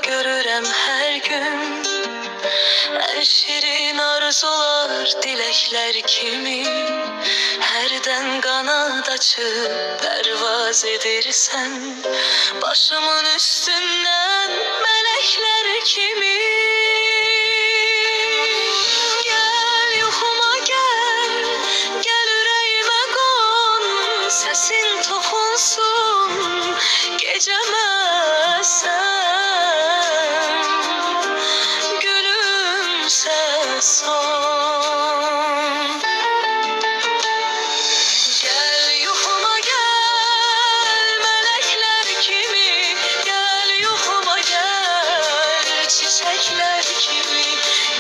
görürəm hər gün. Ən şirin arzular, diləklər kimi hərdən qanad açıb pərvaz edirsən. Başımın üstündən mələklər kimi. Gəl yuxuma gəl, gəl ürəyimə qon, səsin toxunsun gecəmə sən, gülümsə son. Gəl yuxuma gəl, mələklər kimi, gəl yuxuma gəl, çiçəklər kimi.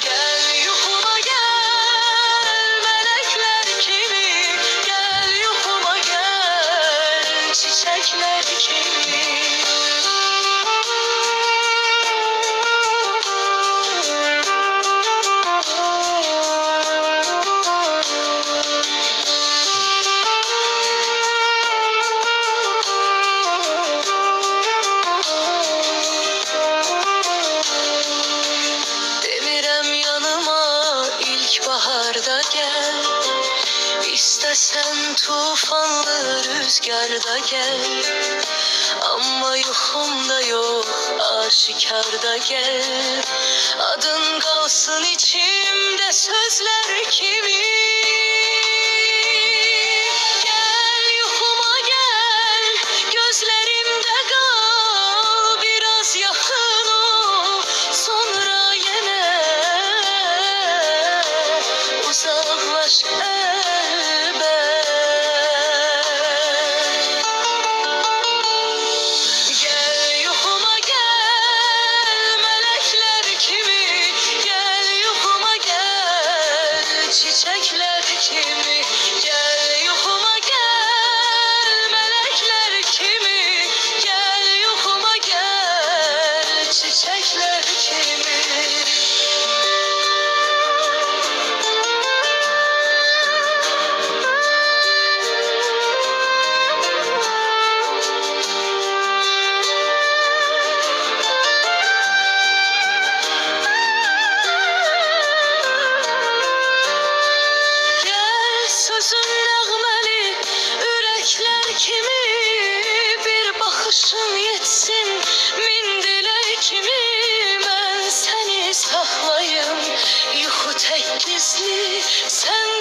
Gəl yuxuma gəl, mələklər kimi, gəl yuxuma gəl, çiçəklər kimi. Demirəm yanıma ilk baharda gəl, İstəsən tufanlı rüzgarda gəl. Amma yuxumda yox, aşikarda gəl. Adın qalsın içimdə sözlər kimi. Gəl yuxuma gəl, gözlərimdə qal, biraz yaxın ol, sonra yenə uzaqlaş əlbət. Gəl yuxuma gəl, mələklər kimi, gəl yuxuma gəl, çiçəklər kimi. Gəl yuxuma gəl, mələklər kimi, gəl yuxuma gəl, çiçəklər kimi. Gəl sözün nəğməli, ürəklər kimi, bir baxışın yetsin min dilək kimi. Mən səni saxlayım, yuxu tək gizli, sən